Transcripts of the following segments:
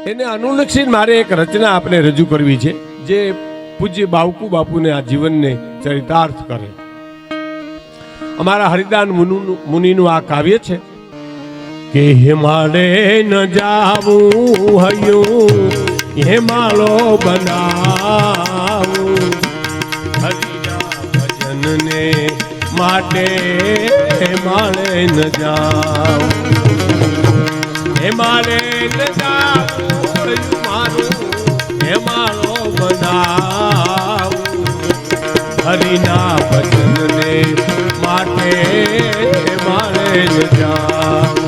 એને અનુલક્ષીને મારે એક રચના આપણે રજૂ કરવી છે, જે પૂજ્ય બાવકુ બાપુને આ જીવનને ચરિતાર્થ કરે. અમારા હરિદાન મુનિનું આ કાવ્ય છે કે હિમાલય ન જાવું હયું હિમાલો બનાવું, હરિના ભજનને માટે હિમાલય ન જાવું, હિમાલય ન જાવું મારું હિમાલો બનાવું, હરિના ભજનને માટે હિમાલય ન જાવું.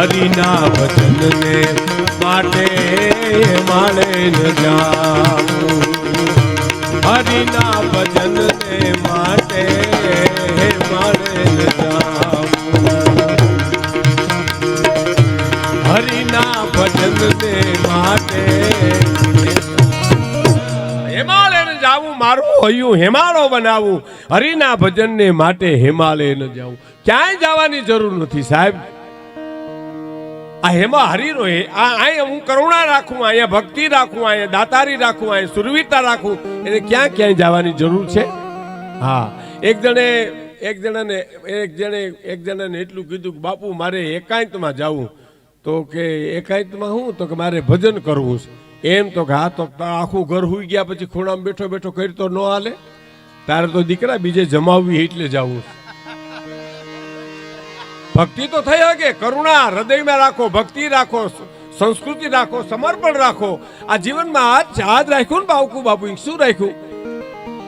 હરિના ભજનને માટે માળે ન જાવું, હરિના ભજનને માટે માળે ન જાવું, હરિના ભજનને માટે હિમાલય ન જાવું, મારું હૈયું હિમાલય બનાવું, હરિના ભજનને માટે હિમાલય ન જાવું. ક્યાંય જવાની જરૂર નથી સાહેબ. આ હેમા હરિનો અહીંયા હું કરુણા રાખું, અહીંયા ભક્તિ રાખું, અહીંયા દાતારી રાખું, અહીંયા સુરવીરતા રાખું, એને ક્યાં ક્યાંય જવાની જરૂર છે? હા, એક જણાને એટલું કીધું કે બાપુ મારે એકાંતમાં જવું. તો કે એકાંતમાં હું? તો કે મારે ભજન કરવું છે. એમ તો કે હા, તો આખું ઘર હુઈ ગયા પછી ખૂણામાં બેઠો બેઠો કરી તો ન હાલે. તારે તો દીકરા બીજે જમાવવી એટલે જવું. ભક્તિ તો થઈ શકે, કરુણા હૃદયમાં રાખો, ભક્તિ રાખો, સંસ્કૃતિ રાખો, સમર્પણ રાખો. આ જીવનમાં આજ રાખ્યું ને બાવકુ બાપુ, શું રાખ્યું?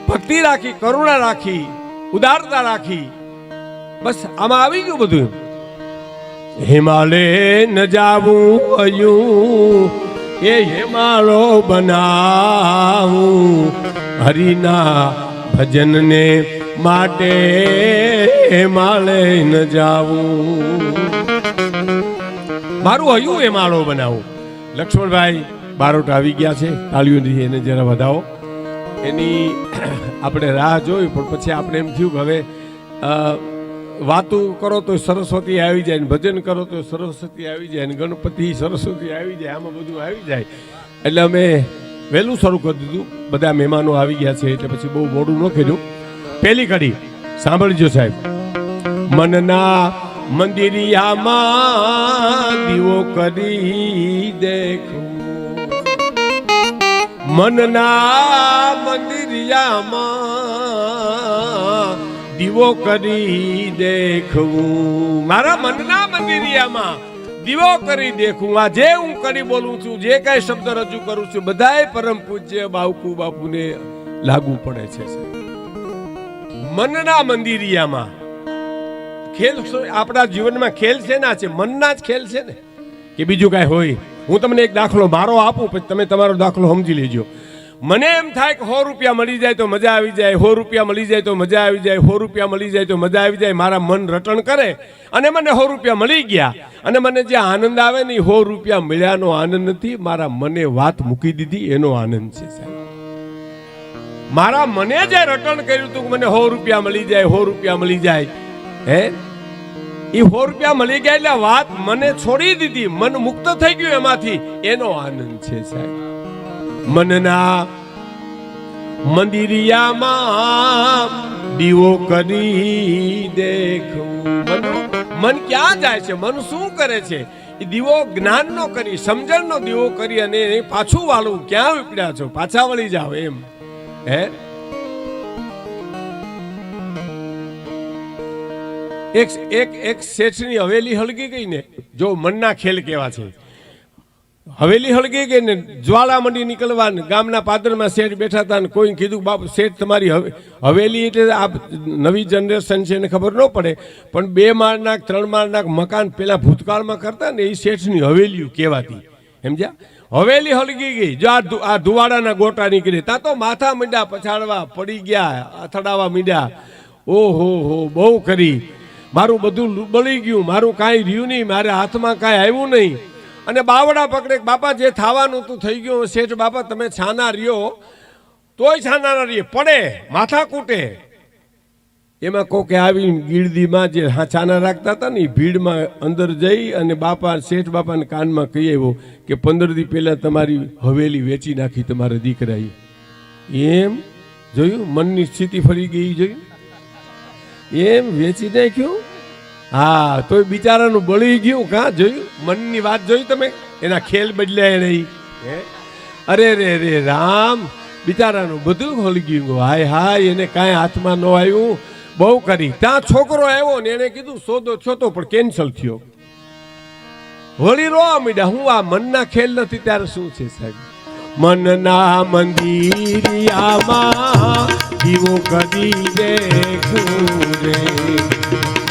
ભક્તિ રાખી, કરુણા રાખી, ઉદારતા રાખી, બસ આમાં આવી ગયું બધું. હિમાલય ન જાવું હયું એ હિમાલો બનાવું, હરિના ભજનને માટે હિમાલય ન જાવું, મારું હયું હિમાલય બનાવું. લક્ષ્મણભાઈ બારોટ આવી ગયા છે, તાળીઓથી એને જરા વધાવો. એની આપણે રાહ જોઈ, પણ પછી આપણે એમ થયું કે હવે વાતું કરો તો સરસ્વતી આવી જાય, ને ભજન કરો તો સરસ્વતી આવી જાય, ને ગણપતિ સરસ્વતી આવી જાય, આમાં બધું આવી જાય. એટલે અમે વહેલું શરૂ કરી દીધું. બધા મહેમાનો આવી ગયા છે એટલે પછી બહુ મોડું ન કર્યું. પહેલી કડી સાંભળજો સાહેબ. મનના મંદિરિયામાં દીવો કરી દેખું, મનના મંદિરિયામાં દીવો કરી દેખવું, મારા મનના મંદિરિયામાં દીવો કરી દેખું. આ જે હું કરી બોલું છું, જે કઈ શબ્દ રજૂ કરું છું, બધાય પરમ પૂજ્ય બાવકુ બાપુને લાગુ પડે છે. મનના મંદિરિયામાં ખેલ, આપણા જીવનમાં ખેલ છે ને, છે મનના જ ખેલ છે ને, કે બીજું કાંઈ હોય? હું તમને એક દાખલો મારો આપું, પછી તમે તમારો દાખલો સમજી લેજો. મને એમ થાય કે 100 રૂપિયા મળી જાય તો મજા આવી જાય, 100 રૂપિયા મળી જાય તો મજા આવી જાય, 100 રૂપિયા મળી જાય તો મજા આવી જાય. મારા મન રટણ કરે અને મને 100 રૂપિયા મળી ગયા, અને મને જે આનંદ આવે ને 100 રૂપિયા મળ્યાનો આનંદ નથી, મારા મને વાત મૂકી દીધી એનો આનંદ છે સાહેબ. મારા મને જે રટણ કર્યું હતું મને 100 રૂપિયા મળી જાય, 100 રૂપિયા મળી જાય, હે એ 100 રૂપિયા મળી ગયા એટલે વાત મને છોડી દીધી, મન મુક્ત થઈ ગયું એમાંથી, એનો આનંદ છે સાહેબ. મનના મંદિરિયામાં દીવો કરી દેખું. મન ક્યાં જાય છે? મન શું કરે છે? એ દીવો જ્ઞાનનો કરી, સમજણનો દીવો કરી અને પાછું વાળું. ક્યાં ઉપડ્યા છો? પાછા વળી જાવ એમ. હે એક શેઠની હવેલી હળગી ગઈ ને, જો મનના ખેલ કેવા છે. હવેલી હળગી ગઈ ને જ્વાળા મંડી નીકળવા ને ગામના પાદરમાં શેઠ બેઠા હતા ને કોઈ કીધું બાપુ શેઠ તમારી હવેલી એટલે આ નવી જનરેશન છે એને ખબર ન પડે પણ 2 માળના 3 માળના મકાન પેલા ભૂતકાળમાં કરતા ને એ શેઠની હવેલીઓ કહેવાતી સમજ્યા. હવેલી હળગી ગઈ જો આ ધુવાડાના ગોટા નીકળે ત્યાં તો માથા મીંડા પછાડવા પડી ગયા અથડાવા મીંડા. ઓહો હો બહુ કરી મારું બધું બળી ગયું મારું કાંઈ રહ્યું નહીં મારા હાથમાં કાંઈ આવ્યું નહીં. અને બાવડા પકડે બાપા જે થવાનું તું થઈ ગયું શેઠ બાપા તમે છાના રહ્યો તોય છાના ના રહીએ પડે માથા કૂટે. એમાં કોકે આવી ગીરદીમાં જે છાના રાખતા હતા ને ભીડમાં અંદર જઈ અને બાપા શેઠ બાપાને કાનમાં કહી આવ્યો કે 15 દી પહેલાં તમારી હવેલી વેચી નાખી તમારા દીકરાએ. એમ જોયું મનની સ્થિતિ ફરી ગઈ જોયું એમ વેચી નાખ્યું. હા તોય બિચારાનું બળી ગયું કાં જોયું મનની વાત જોઈ તમે એના ખેલ બદલ્યા નહીં. અરે રે રે રામ બિચારાનું બધું હળી ગયું. હાય હાય એને કાંઈ હાથમાં ન આવ્યું બહુ કરી. ત્યાં છોકરો આવ્યો ને એને કીધું સોદો છોતો પણ કેન્સલ થયો. વળી રોવા માંડ્યા હું આ મનના ખેલ નથી ત્યારે શું છે સાહેબ. મનના મંદિરિયામાં દીવો કરી દેખું રે.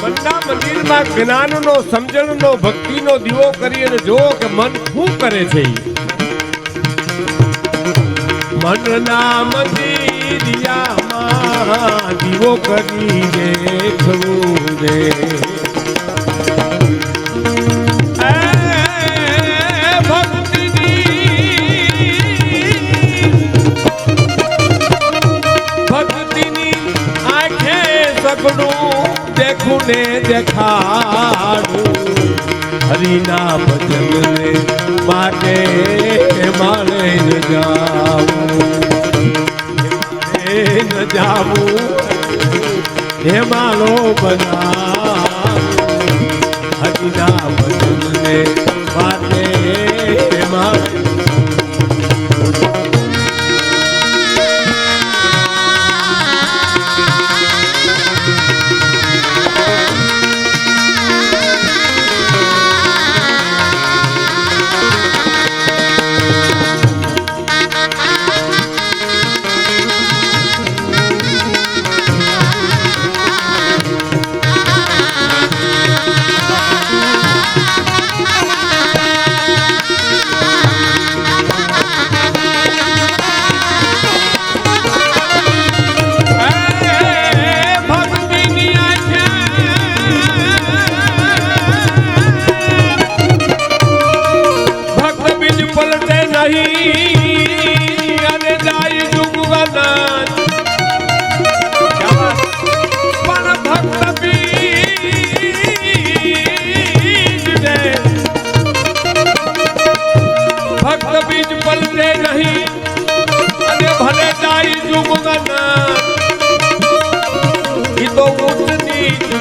મનના મંદિરમાં જ્ઞાનનો સમજણનો ભક્તિનો દીવો કરી અને જો કે મન શું કરે છે. મનના મંદિરિયામાં દીવો કરી દેખું રે. देखूं ने देखाड़ू हरिना भजन ने माटे मारे न जाऊं हे मालो बनाऊं हरिना भजन ने माटे मारे.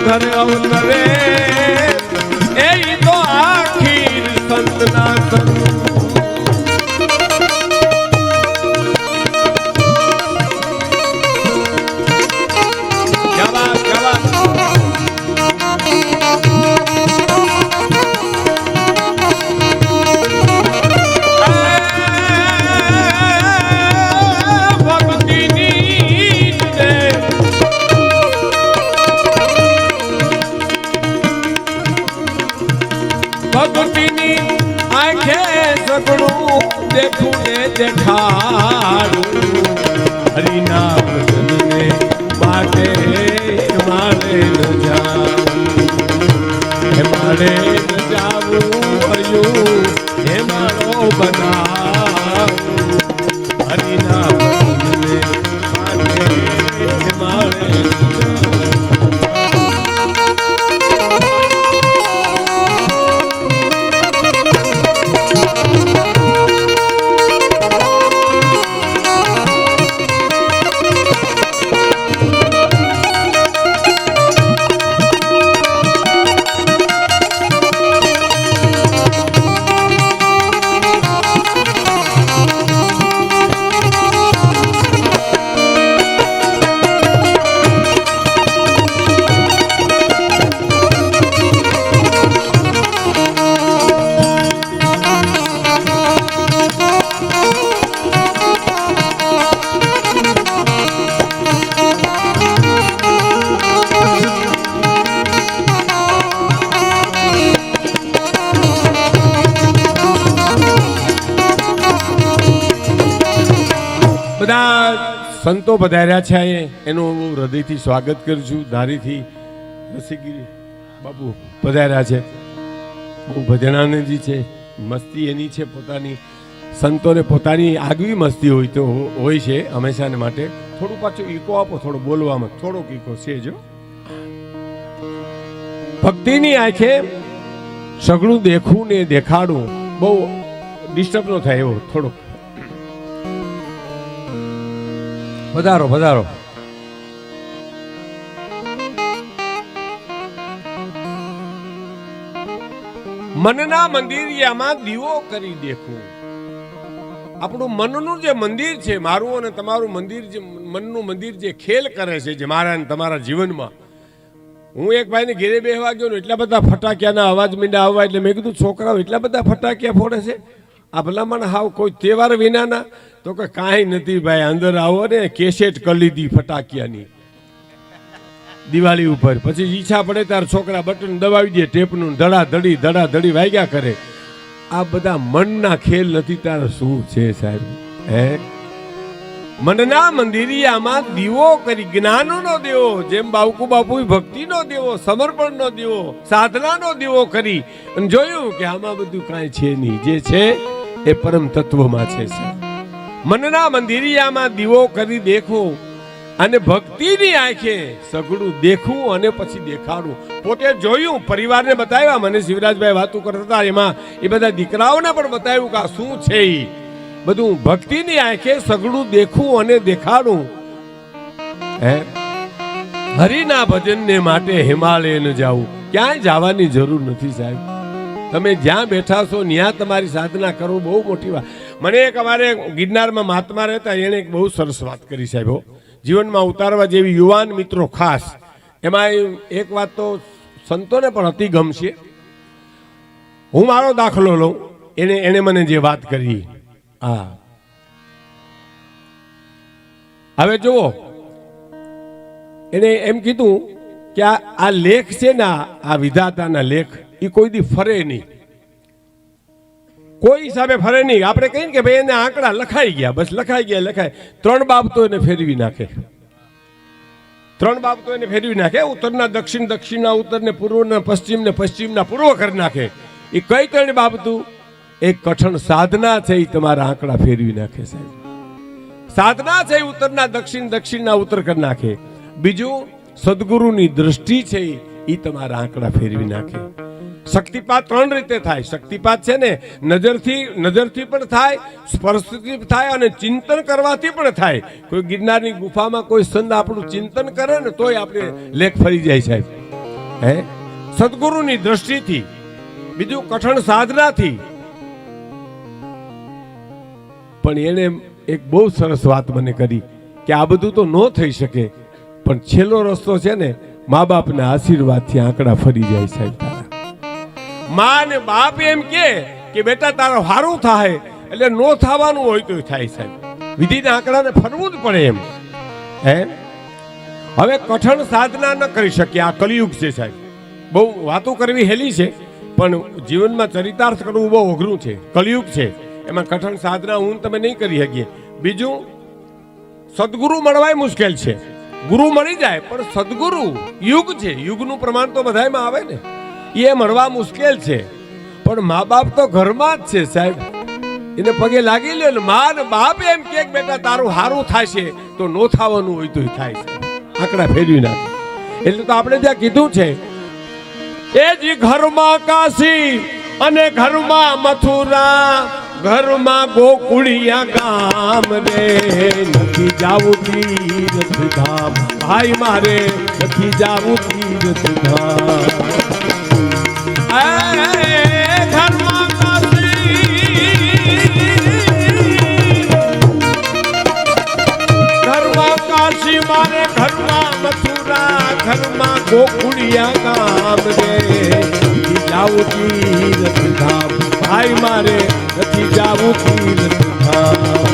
घर अवतरे ए तो आखिर संतना संत. भक्तिनी आंखें सगड़ू देखूं ने देखाड़ू हरिना भजन ने माटे मारे न जाऊं हरियूं हे मारो बनाऊं हरिना भजन ने माटे मारे न जाऊं. બધા સંતો પધાર્યા છે એનું હું હૃદયથી સ્વાગત કરું છું. ધારીથી રસીગીરી બાપુ પધાર્યા છે. બહુ ભજનાનંદજી છે, મસ્તી એની છે પોતાની. સંતોને પોતાની આગવી મસ્તી હોય તો હોય છે હંમેશાને માટે. થોડું પાછું ઈકો આપો, થોડો બોલવામાં થોડોક ઈકો છે. જો ભક્તિની આંખે સગળું દેખું ને દેખાડું, બહુ ડિસ્ટર્બ ન થાય એવો થોડોક. પધારો પધારો. મનના મંદિરિયામાં દીવો કરી દેખું. આપણું મનનું જે મંદિર છે, મારું અને તમારું મંદિર, જે મનનું મંદિર જે ખેલ કરે છે, જે મારા અને તમારા જીવનમાં. હું એક ભાઈને ઘેરે બેહવા ગયો ને એટલા બધા ફટાકિયાના અવાજ મીંડા આવવા, એટલે મેં કીધું છોકરાઓ એટલા બધા ફટાકિયા ફોડે છે આ ભલામણ હાવ કોઈ તહેવાર વિનાના? તો કે કાંઈ નથી ભાઈ, અંદર આવો ને કેસેટ કરી લીધી ફટાકિયાની દિવાળી ઉપર. પછી ઈચ્છા પડે ત્યારે છોકરા બટન દબાવી દે ટેપનું, ધડા ધડી વાગ્યા કરે. આ બધા મનના ખેલ નથી તારે શું છે સાહેબ? હે, મનના મંદિરિયામાં દીવો કરી, જ્ઞાનનો દેવો, જેમ બાવકુ બાપુ ભક્તિનો દેવો, સમર્પણનો દેવો, સાધનાનો દેવો કરી અને જોયું કે આમાં બધું કાંઈ છે નહીં. જે છે એ પરમ તત્વમાં છે. મનના મંદિરિયામાં દીવો કરી દેખો અને ભક્તિની આંખે સગળું દેખું અને પછી દેખાડું. પોતે જોયું, પરિવારને બતાવ્યા. મને શિવરાજભાઈ વાતો કરતા હતા એમાં એ બધા દીકરાઓને પણ બતાવ્યું કે આ શું છે. એ બધું ભક્તિની આંખે સગળું દેખું અને દેખાડું. હે, હરિના ભજનને માટે હિમાલય ન જાવું. ક્યાંય જવાની જરૂર નથી સાહેબ. તમે જ્યાં બેઠા છો ત્યાં તમારી સાધના કરો. બહુ મોટી વાત. મને એક અમારે ગિરનારમાં મહાત્મા રહેતા, એણે એક બહુ સરસ વાત કરી સાહેબ, જીવનમાં ઉતારવા જેવી. યુવાન મિત્રો ખાસ એમાં એક વાત તો સંતોને પણ અતિ ગમશે. હું મારો દાખલો લઉં. એને મને જે વાત કરી. હા, હવે જુઓ, એને એમ કીધું કે આ લેખ છે ને, આ વિધાતાના લેખ, એ કોઈ દી ફરે નહીં, કોઈ હિસાબે ફરે નહીં. આપણે કહીએ કે ભાઈ એને આંકડા લખાઈ ગયા, બસ લખાઈ ગયા. 3 બાબતો એને ફેરવી નાખે. 3 બાબતો એને ફેરવી નાખે. ઉત્તરના દક્ષિણ, દક્ષિણના ઉત્તરને, પૂર્વના પશ્ચિમ ને પશ્ચિમના પૂર્વ કરી નાખે. એ કઈ 3 બાબતું? એક કઠણ સાધના છે, એ તમારા આંકડા ફેરવી નાખે સાહેબ. સાધના છે ઉત્તરના દક્ષિણ, દક્ષિણના ઉત્તર કરી નાખે. બીજું સદગુરુની દ્રષ્ટિ છે, એ તમારા આંકડા ફેરવી નાખે. શક્તિપાત 3 રીતે થાય. શક્તિપાત છે ને, નજરથી પણ થાય, સ્પર્શથી થાય અને ચિંતન કરવાથી પણ થાય. કોઈ ગિરનારની ગુફામાં કોઈ સંત આપણું ચિંતન કરે ને તોય આપણે લેખ ફરી જાય સાહેબ. હે, સદગુરુની દ્રષ્ટિથી. બીજું કઠણ સાધનાથી. પણ એને એક બહુ સરસ વાત મને કરી કે આ બધું તો ન થઈ શકે, પણ છેલ્લો રસ્તો છે ને, મા બાપના આશીર્વાદથી આંકડા ફરી જાય સાહેબ. માં ને બાપ એમ કે બેટા તારું સારું થાય, એટલે નો થવાનું હોય તો થાય સાહેબ. વિધિના આંકડાને ફરવું જ પડે એમ. હે, હવે કઠણ સાધના ન કરી શકીએ. આ કલિયુગ છે સાહેબ. બહુ વાતો કરવી હેલી છે, પણ જીવનમાં ચરિતાર્થ કરવું બહુ અઘરું છે. કલિયુગ છે, એમાં કઠણ સાધના હું તમે નહીં કરી શકીએ. બીજું, સદગુરુ મળવાય મુશ્કેલ છે. ગુરુ મળી જાય, પણ સદગુરુ યુગ છે. યુગનું પ્રમાણ તો બધાયમાં આવે ને, એ મળવા મુશ્કેલ છે. પણ મા બાપ તો ઘરમાં જ છે સાહેબ. એને પગે લાગી લે. મા ને બાપ એમ કે બેટા તારું સારું થશે, તો નો થવાનું હોય તો થાય છે. આંકડા ફેરવી નાખે. એટલે તો આપણે ત્યાં કીધું છે, એ જ ઘરમાં કાશી અને ઘરમાં મથુરા, ઘરમાં ગોકુળિયા ગામ રે. નથી જાવું તીર્થ ધામ ભાઈ મારે, નથી જાવું તીર્થ ધામ. ઘરમાં કાશી મારે, ઘરમાં મથુરા, ઘરમાં ગોકુળિયા ગામ રે. નથી જાવું તીર્થ ધામ ભાઈ મારે, નથી જાવું તીર્થ ધામ.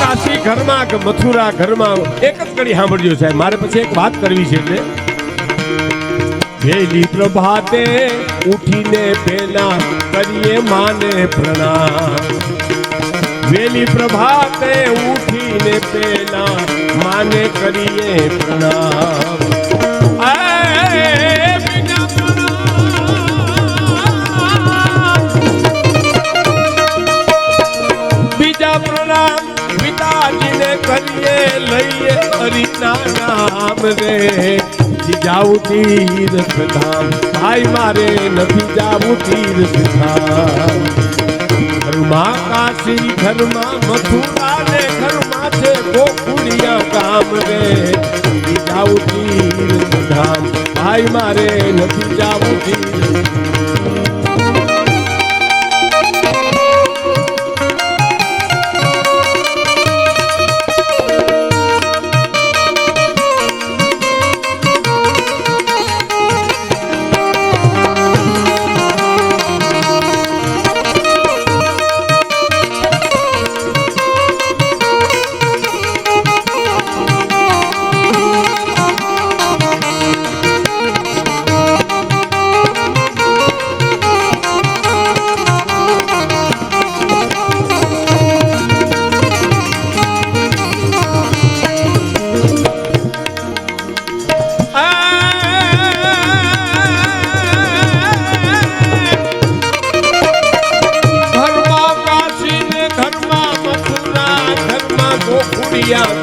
કાશી ઘરમાં કે મથુરા ઘરમાં એક જ ઘડી સાંભળજો સાહેબ, મારે પછી એક વાત કરવી છે. એટલે વહેલી પ્રભાતે ઉઠીને પેલા કરીએ માને પ્રણામ. વહેલી પ્રભાતે ઉઠીને પેલા માને કરીએ પ્રણામ. બીજા પ્રણામ પિતાજીને કરીએ, લઈએ હરિના નામ રે. જાવું તીર્થ ધામ ભાઈ મારે નથી જાવું તીર્થ ધામ. ઘરમાં કાશી ઘરમાં મથુરા ને ઘરમાં છે ગોકુળિયા ગામ રે. જાવું તીર્થ ધામ ભાઈ મારે નથી જાવું તીર્થ.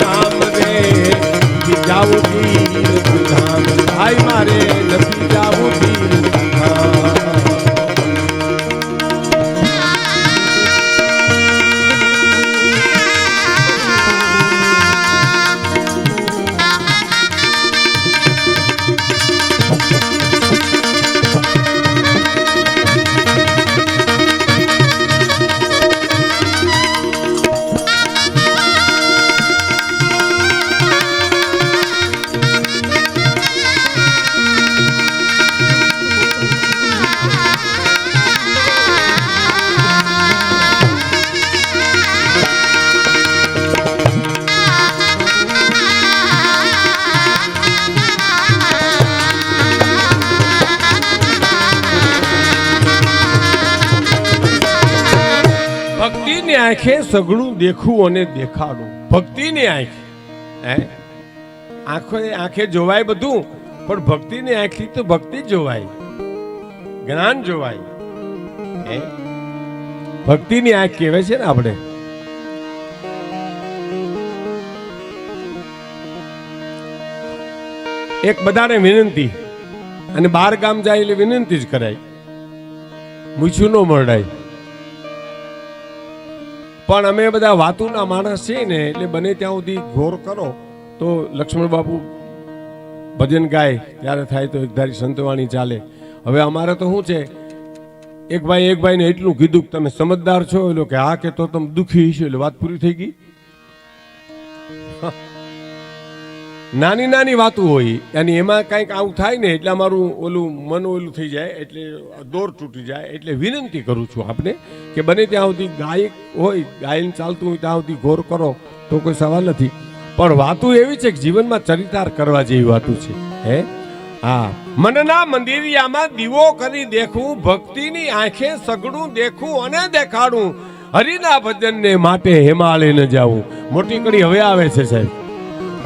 ગામ રે જાવું તીર્થ ધામ ભાઈ મારે નથી જાવું તીર્થ ધામ. ભક્તિની આંખે સઘળું દેખવું અને દેખાડું. ભક્તિની આંખે આંખે જોવાય બધું, પણ ભક્તિની આંખથી તો ભક્તિ જ જોવાય, જ્ઞાન જોવાય. ભક્તિની આંખ કહેવાય છે ને આપણે. એક બધાને વિનંતી, અને બાર ગામ જાય એટલે વિનંતી જ કરાય, મૂછું ન મળાય. પણ અમે બધા વાતુના માણસ છીએ ને, એટલે બને ત્યાં સુધી ઘોર કરો તો લક્ષ્મણ બાપુ ભજન ગાય ત્યારે થાય તો એક ધારી સંતવાણી ચાલે. હવે અમારે તો શું છે, એક ભાઈને એટલું કીધું કે તમે સમજદાર છો, એટલે કે હા કે તો તમે દુઃખી છો, એટલે વાત પૂરી થઈ ગઈ. નાની નાની વાતો હોય અને એમાં કંઈક આવું થાય ને એટલે અમારું ઓલું મન ઓલું થઈ જાય, એટલે દોર તૂટી જાય. એટલે વિનંતી કરું છું આપને કે બને ત્યાં સુધી ગાયક હોય, ગાયન ચાલતું હોય ત્યાં સુધી ઘોર કરો તો કોઈ સવાલ નથી. પણ વાતો એવી છે કે જીવનમાં ચરિતાર કરવા જેવી વાતો છે. હા, મનના મંદિરિયામાં દીવો કરી દેખું, ભક્તિની આંખે સગડું દેખું અને દેખાડું, હરિના ભજનને માટે હિમાલય ન જાવું. મોટી કડી હવે આવે છે સાહેબ.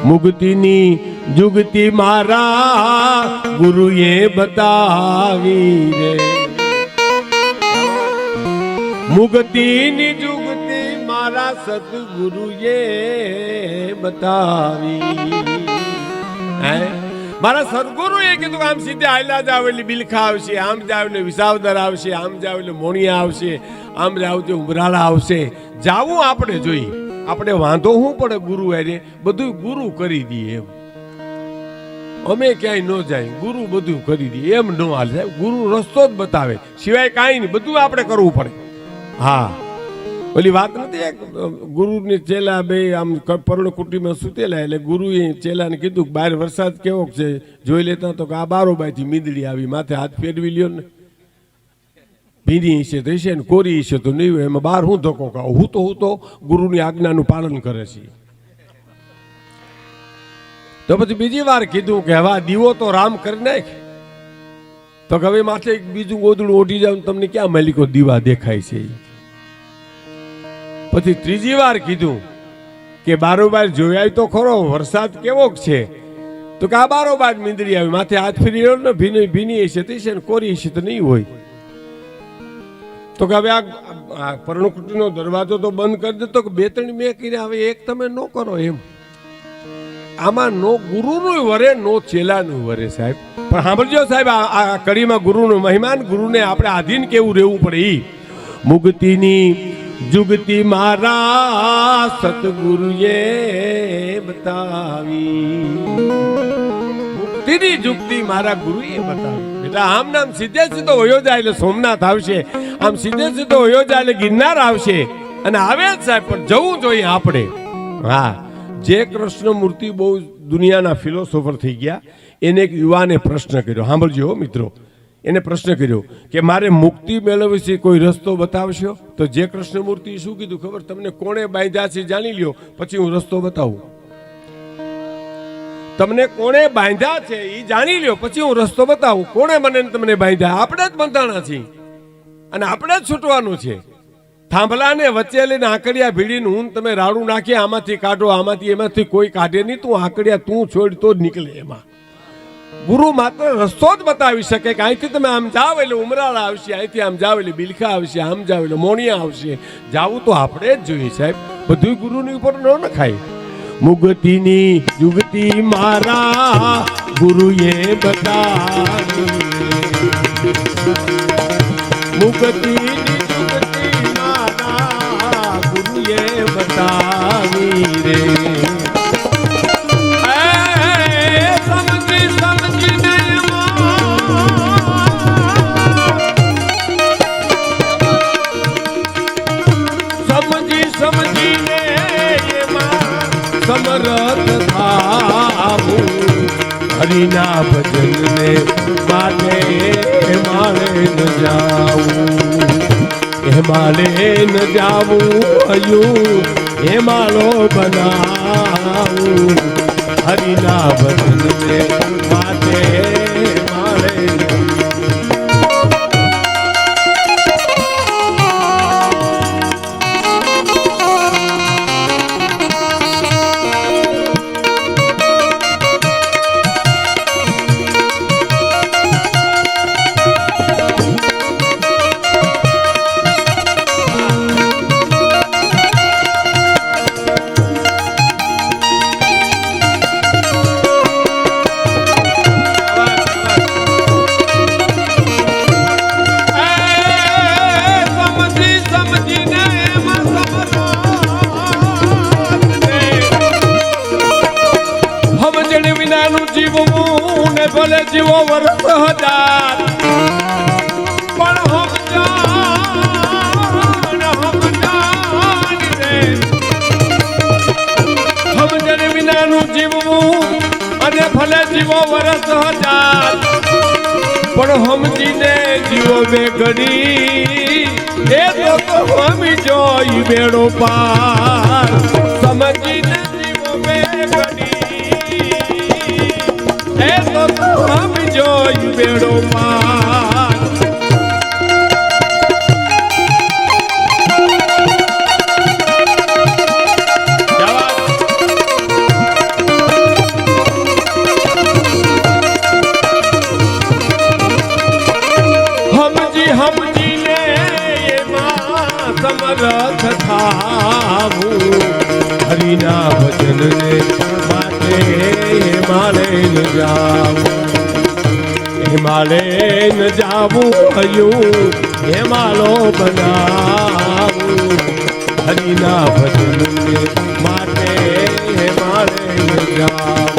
મુક્તિની જુગતી મારા ગુરુએ બતાવી રે. મુક્તિની જુગતી મારા સદગુરુએ બતાવી. મારા સદગુરુએ કીધું આમ સીધે આયલા જાવ એટલે બિલખા આવશે, આમ જાવ એટલે વિસાવદર આવશે, આમ જાવ એટલે મોણિયા આવશે, આમ જાવ એટલે ઉમરાળા આવશે. જાવું આપણે જોઈએ, આપણે વાંધો શું પડે ગુરુ એને બધું ગુરુ કરી દઈએ. એમ અમે ક્યાંય ન જાય, ગુરુ બધું કરી દઈએ એમ ન હાલે. ગુરુ રસ્તો જ બતાવે, સિવાય કાંઈ નહીં, બધું આપણે કરવું પડે. હા, ઓલી વાત નથી, ગુરુની ચેલા બે આમ પર્ણકુટીમાં સુતેલા, એટલે ગુરુએ ચેલાને કીધું બહાર વરસાદ કેવો છે જોઈ લેતા, તો કે આ બારોબાઈથી મીંદડી આવી, માથે હાથ ફેરવી લ્યો ને. ભીની છે તો છે ને કોરી છે તો નહીં હોય, એમાં બહાર હું ધક્કો ખાવ? હું તો ગુરુની આજ્ઞાનું પાલન કરે છે. તો પછી બીજી વાર કીધું કે હવે દીવો તો રામ કરી નાખ. તો હવે માથે બીજું ગોદડું ઓઢી જાવ, તમને ક્યાં માલિકો દીવા દેખાય છે? પછી ત્રીજી વાર કીધું કે બારોબાર જોયા તો ખરો વરસાદ કેવો છે? તો કે આ બારોબાર મીંદડી આવી, માથે હાથ ફેરી ને ભીની હશે તે છે ને કોરી હશે તો નહીં હોય. તો કે હવે આ પર્ણકુટીનો દરવાજો તો બંધ કરી દે. તો કે 2-3 મેં કર્યા, હવે એક તમે ન કરો એમ. આમાં નો ગુરુનું વરે નો ચેલાનું વરે સાહેબ. પણ સાંભળજો સાહેબ, આ કડીમાં ગુરુનું મહિમાન, ગુરુને આપણે આધીન કેવું રહેવું પડે. ઈ મુક્તિની જુગતી મારા સતગુરુએ બતાવી, મુક્તિની જુગતી મારા ગુરુએ બતાવી. બેટા આમ નામ સીધે સીધો હોયો જાય એટલે સોમનાથ આવશે, આમ સીધે સીધો હોયો જાય એટલે ગિરનાર આવશે. અને આવે જ સાહેબ, પણ જવું જોઈએ આપણે. હા, જે કૃષ્ણ મૂર્તિ બહુ દુનિયાના ફિલોસોફર થઈ ગયા, એને એક યુવાને પ્રશ્ન કર્યો. સાંભળજો મિત્રો, એને પ્રશ્ન કર્યો કે મારે મુક્તિ મેળવવી છે, કોઈ રસ્તો બતાવશો? તો જે કૃષ્ણ મૂર્તિ શું કીધું ખબર? તમને કોણે બાંધ્યા છે જાણી લ્યો, પછી હું રસ્તો બતાવું. તમને કોણે બાંધ્યા છે એ જાણી લ્યો, પછી હું રસ્તો બતાવું. કોણે મને તમને બાંધ્યા? આપણે જ બંધાણા છીએ અને આપણે જ છૂટવાનું છે. થાંભલાને વચ્ચે લઈને આંકડિયા ભીડીને હું તમે રાડું નાખી, આમાંથી કાઢો, આમાંથી એમાંથી કોઈ કાઢે નહીં. તું આંકડિયા તું છોડ તો જ નીકળે. એમાં ગુરુ માત્ર રસ્તો જ બતાવી શકે કે અહીંથી તમે આમ જાવ એટલે ઉમરાળા આવશે, અહીંથી આમ જાવ એટલે બિલખા આવશે, આમ જાવ એટલે મોણિયા આવશે. જાવું તો આપણે જ જોઈએ સાહેબ, બધું ગુરુની ઉપર ન નખાય. મુક્તિની યુગતી મારા ગુરુએ બતાવી, મુક્તિની યુગતી મારા ગુરુએ બતાવી રે. સમરથ થાવું હરિના ભજનને માટે માળે ન જાવું, એ માળે ન જાવું હયું એ માળો બનાવું. હરિના ભજનને માટે માળે ભલે જીવો વર્ષ 1000 પણ સમજણ વિનાનું જીવવું, અને ભલે જીવો વર્ષ 1000 પણ સમજીને જીવો બે ઘડી, એ તો હમી જોઈ બેડો પાર. સમજીને જીવો બે ઘડી, એ તો હમી જોઈ બેડો પાર. સમજીને એમાં સમરથ થાવું, હરિના ભજનને માટે માળે ન જાવું, એ માળે ન જાવું હયું એ માળો બનાવું. હરિના ભજનને માટે માળે ન જાવું.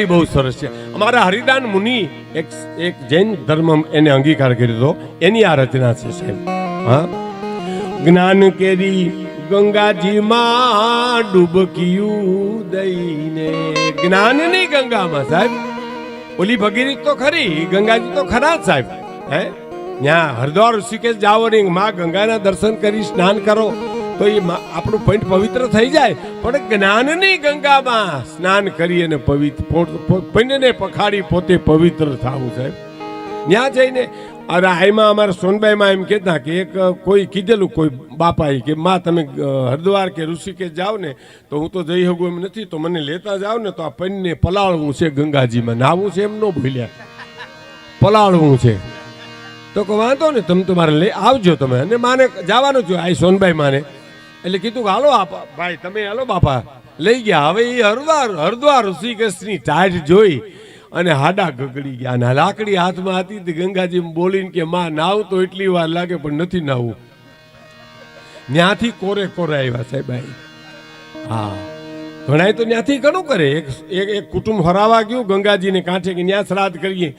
ગાડી બહુ સરસ છે. અમારા હરિદાન મુનિ એક જૈન ધર્મ એને અંગીકાર કર્યો હતો, એની આ રચના છે સાહેબ. હા, જ્ઞાન કેરી ગંગાજીમાં ડૂબકીયું દઈને. જ્ઞાનની ગંગામાં સાહેબ, ઓલી ભગીરથ તો ખરી, ગંગાજી તો ખરા જ સાહેબ. હે, ત્યાં હરિદ્વાર ઋષિકેશ જાઓ ને માં ગંગાના દર્શન કરી સ્નાન કરો તો એ આપણું પોઈન્ટ પવિત્ર થઈ જાય. પણ જ્ઞાનની ગંગામાં સ્નાન કરી અને પવિત્ર પખાડી પોતે પવિત્ર થવું સાહેબ. ત્યાં જઈને અરે આમાં અમારા સોનબાઈમાં એમ કહેતા કે એક કોઈ કીધેલું કોઈ બાપાએ કે માં તમે હરિદ્વાર કે ઋષિકેશ જાઓ ને તો હું તો જઈ શકું એમ નથી, તો મને લેતા જાઓ ને તો આ પૈનને પલાળવું છે ગંગાજીમાં, નાવું છે એમ ન ભૂલ્યા, પલાળવું છે. તો કે વાંધો ને તમે તમારે લઈ આવજો તમે. અને માને જવાનું છું આ સોનબાઈ માને, એટલે કીધું કે હાલો ભાઈ તમે હાલો બાપા, લઈ ગયા. હવે એ હરિદ્વાર ઋષિકેશની ટાઈટ જોઈ અને હાડા ગગડી ગયા. અને લાકડી હાથમાં હતી ગંગાજી બોલીને કે માં નાવ તો એટલી વાર લાગે પણ નથી નાવું. ત્યાંથી કોરે આવ્યા સાહેબ. હા, ઘણા તો ત્યાંથી ઘણું કરે. એક કુટુંબ હરાવા ગયું ગંગાજીને કાંઠે કે ત્યાં શ્રાદ્ધ કરીએ.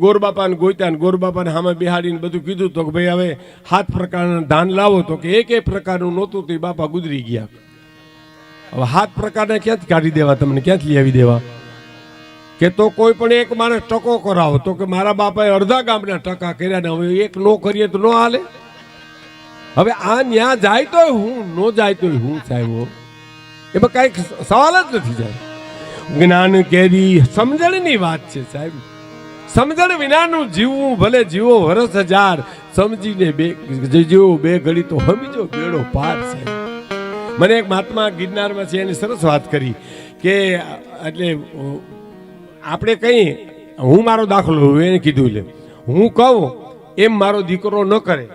ગોરબાપાને ગોઈતા ને ગોરબાપાને સામે બિહાડીને બધું કીધું તો કે ભાઈ હવે 7 પ્રકારના ધાન લાવો. તો કે એક પ્રકારનું નહોતું તો બાપા ગુજરી ગયા. હવે 7 પ્રકારના ક્યાંથી કાઢી દેવા, તમને ક્યાંથી લઈ આવી દેવા? કે તો કોઈ પણ એક માણસ ટકો કરાવો તો કે મારા બાપાએ અડધા ગામના ટકા કર્યા ને હવે એક નો કરીએ તો ન હાલે. હવે આ ન્યા જાય તોય હું, નો જાય તોય હું સાહેબ. એમાં કઈક સવાલ જ નથી જાય. જ્ઞાન કેરી સમજણની વાત છે સાહેબ. સમજણ વિનાનું જીવવું ભલે જીવો વર્ષ 1000, સમજીને જીવો 2 ઘડી તો સમજો બેડો પાર સાહેબ. મને એક મહાત્મા ગિરનારમાં છે એની સરસ વાત કરી કે એટલે આપણે કહીએ હું મારો દાખલો એને કીધું લે હું કહું એમ મારો દીકરો ન કરે.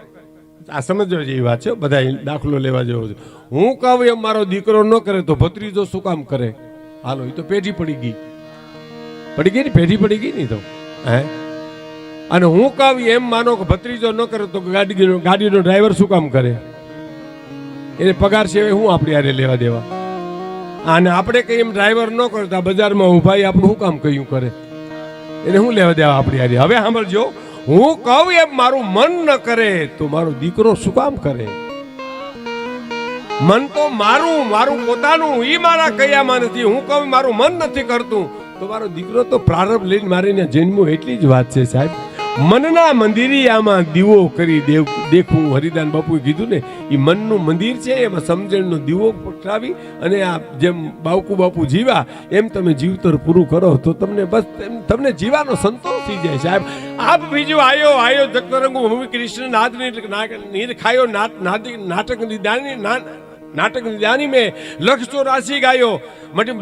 આ સમજવા જેવી વાત છે, બધા દાખલો લેવા જેવો છે. હું કહું એમ મારો દીકરો ન કરે તો ભત્રીજો શું કામ કરે? હાલો, એ તો પેઢી પડી ગઈ ને, પેઢી પડી ગઈ નહીં તો હે. અને હું કહું એમ માનો કે ભત્રીજો ન કરે તો ગાડીનો ડ્રાઈવર શું કામ કરે? એને પગાર સિવાય હું આપણી હારે લેવા દેવા? અને આપણે કઈ એમ ડ્રાઈવર ન કરતા બજારમાં ઉભા આપણું શું કામ કયું કરે? એને શું લેવા દેવા આપણી હારે? હવે સાંભળજો, હું કહું એમ મારું મન ન કરે તો મારો દીકરો શું કામ કરે? મન તો મારું પોતાનું, ઈ મારા કયામાં નથી. હું કહું મારું મન નથી કરતું તો મારો દીકરો તો પ્રારંભ લઈને મારીને જન્મો. એટલી જ વાત છે સાહેબ. મનના મંદિરિયામાં દીવો કરી દેખું. હરિદાન બાપુએ કીધું ને, એ મનનું મંદિર છે, એમાં સમજણનો દીવો પકડાવી અને આ જેમ બાપુ જીવા એમ તમે જીવતર પૂરું કરો તો તમને બસ તમને જીવાનો સંતોષ થઈ જાય સાહેબ. આપ બીજું આયો જગતરંગુ ભૂમિ કૃષ્ણ નાદ ખાયો નાટક निदानी में 184 गायो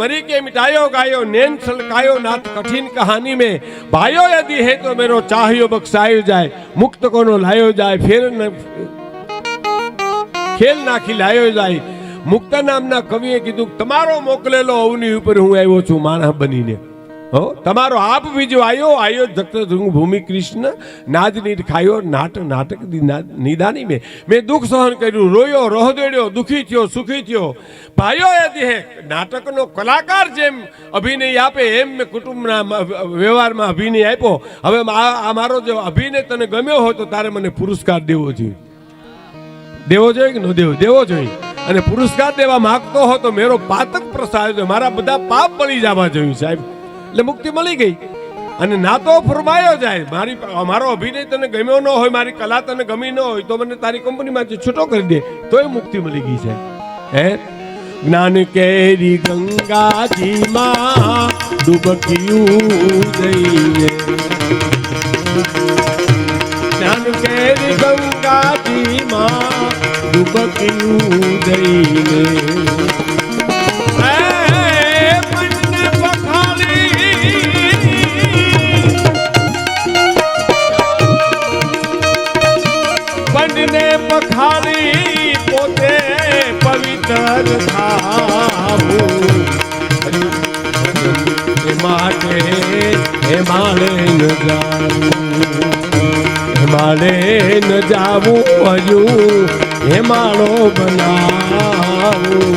मरी के मिटायो गायो नैन छलकायो नाथ कठिन कहानी में भाइयों यदि है तो मेरो चाहियो बख्शायो जाए मुक्त कोनो लायो जाए फिर खेल ना खिलायो जाए. मुक्त नामना कविए कीधुं तमारो मोकलेलो अवनी उपर हूँ आव्यो छुं माणस बनीने. हो तमारो आप बीजो आयो जगतरंगु भूमि कृष्ण नाद नीर खायो नाटक निदानी में मैं दुख सहन कर्યું रोयो रोहदेड्यो दुखी थयो सुखी थयो. भाइयों यदि है नाटक नो कलाकार जेम अभिनय आपे एम मैं कुटुंबना व्यवहार में अभिनय आप्यो. हवे आ मारो जो अभिनय तने गम्यो हो तो तारे मने पुरस्कार देवो जोईए कि न देवो जोईए. અને પુરસ્કાર દેવા માંગતો હો તો મેરો પાતક પ્રસાદ મારા બધા પાપ બળી જવા જોઈએ સાહેબ. એટલે મુક્તિ મળી ગઈ. અને ના તો ફરમાયો જાય મારો અભિનય તને ગમ્યો ન હોય, મારી કલા તને ગમી ન હોય તો મને તારી કંપનીમાંથી છૂટો કરી દે તોય મુક્તિ મળી ગઈ છે. હે જ્ઞાન કેરી ગંગાજીમાં ડૂબકીયું દઈએ. જ્ઞાન કેરી ગંગાજીમાં ડૂબકીયું દઈએ. પખાડી પોતે પવિત્ર થાવું એ માટે હિમાલય ન જાવું હજુ હિમાળો બનાવું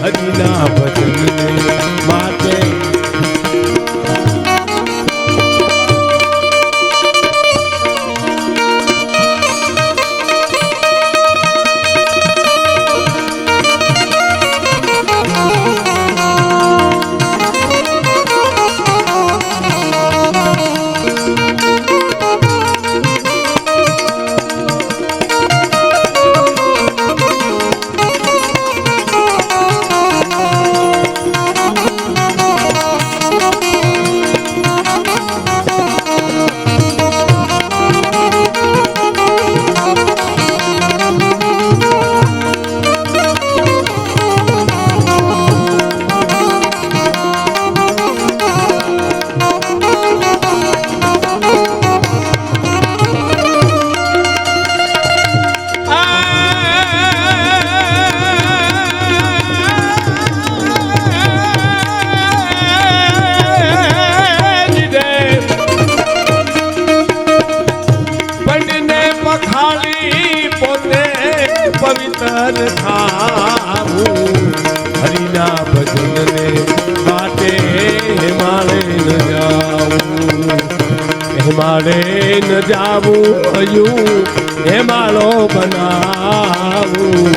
હજીના ભજન માટે માળે ન જાવું હયું હે માળો બનાવું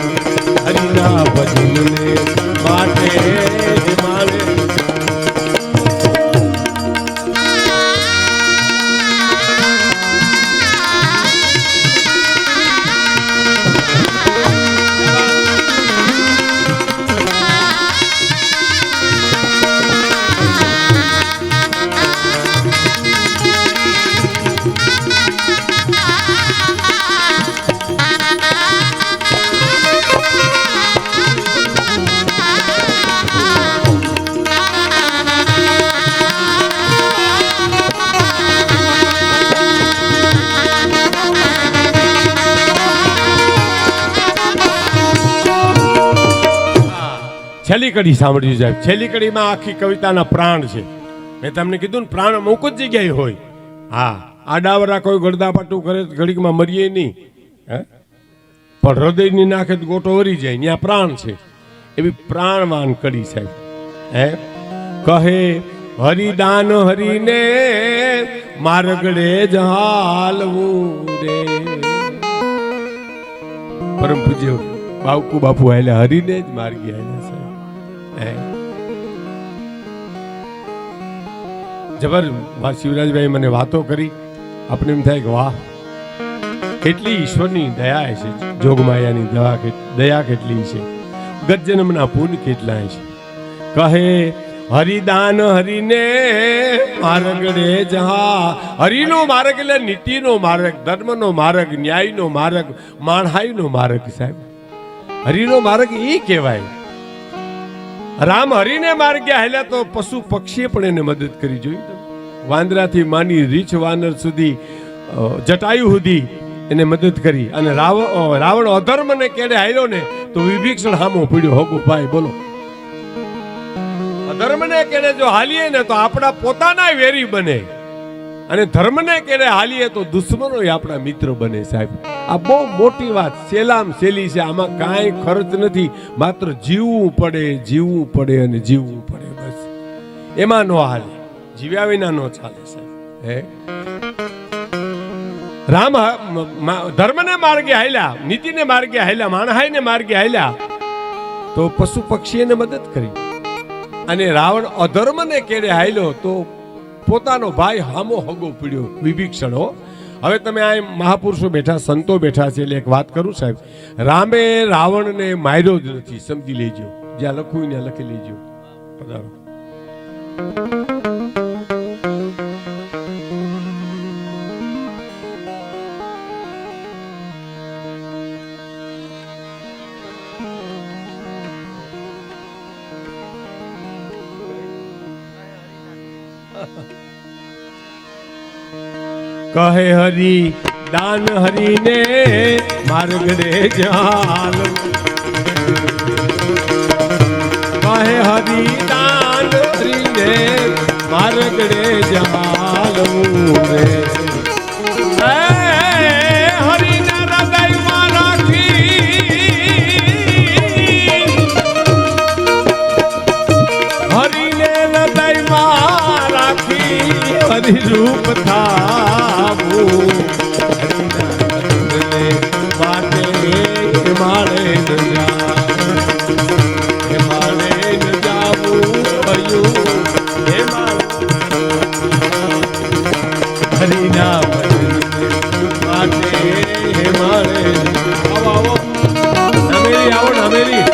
હરિના ભજનને માટે માળે છેલ્લી કડી સાંભળ્યું સાહેબ. છેલ્લી કડીમાં આખી કવિતાના પ્રાણ છે. મેં તમને કીધું ને પ્રાણ અમુક જ જગ્યાએ હોય. હા, આડાવરા કોઈ ગળદાપાટું કરે ઘડીકમાં મરીએ નહીં, પણ હૃદયની નાખે ગોટો વરી જાય, ત્યાં પ્રાણ છે. એવી પ્રાણવાન કડી સાહેબ. કહે હરિદાન હરિને માર્ગડે જાલવું રે. પરમ પૂજ્ય બાવકુ બાપુ આયલા હરિને જ માર્ગી આયલા સાહેબ. જબર શિવરાજભાઈ મને વાતો કરી, આપણે એમ થાય કે વાહ, કેટલી ઈશ્વરની દયા છે, જોગમાયાની દયા કેટલી છે, ગજ્જન્મના પુણ્ય કેટલા છે. કહે હરિદાન હરિને માર્ગડે જહા. હરિનો માર્ગ એટલે નીતિનો માર્ગ, ધર્મનો માર્ગ, ન્યાયનો માર્ગ, માણહાઈનો માર્ગ સાહેબ. હરિનો માર્ગ એ કહેવાય. રામ હરિને માર્ગે હાલ્યા તો પશુ પક્ષીએ પણ એને મદદ કરી. જોયું, વાંદરાથી માની રીછ વાનર સુધી, જટાયુ સુધી એને મદદ કરી. અને રાવણ અધર્મને કેડે હાલ્યો ને તો વિભીષણ હામો પડ્યો. હગો ભાઈ બોલો, અધર્મને કેડે જો હાલીએ ને તો આપણા પોતાના વેરી બને, અને ધર્મને કેડે હાલીએ તો દુશ્મનો આપણા મિત્ર બને સાહેબ. આ બહુ મોટી વાત, સેલામ સેલી છે. આમાં કાંઈ ખર્ચ નથી, માત્ર જીવવું પડે, જીવવું પડે અને જીવવું પડે, બસ. એમાં નો હાલે, જીવ્યા વિના નો ચાલે સાહેબ. રામ ધર્મને માર્ગે હાલ્યા, નીતિને માર્ગે હાલ્યા, માણહાઈને માર્ગે હાલ્યા તો પશુ પક્ષીને મદદ કરી. અને રાવણ અધર્મને કેડે હાલ્યો તો પોતાનો ભાઈ હામો હગો પીડ્યો, વિભીષણો. હવે તમે આ મહાપુરુષો બેઠા, સંતો બેઠા છે, એટલે એક વાત કરું સાહેબ. રામે રાવણને માર્યો જ નથી, સમજી લેજો. જ્યાં લખવું ત્યાં લખી લેજો. પધારો. કહે હરિ દાન હરિને માર્ગડે જાલ. કહે હરિ દાન હરિને માર્ગડે જાલવું રે. હરિને હૃદયમાં રાખી, હરિને હૃદયમાં રાખી હરિરૂપ થાવું. માટે માળે ન જાવું હયું હરિના માટે માળે. આવો આવો નમેરી, આવો નમેરી.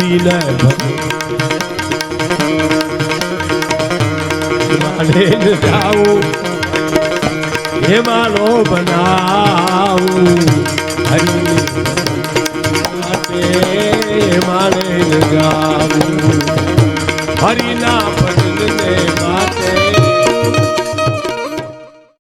હરીને માને જાવું હે માનો બનાવું હરી માટે માને જાવું હરી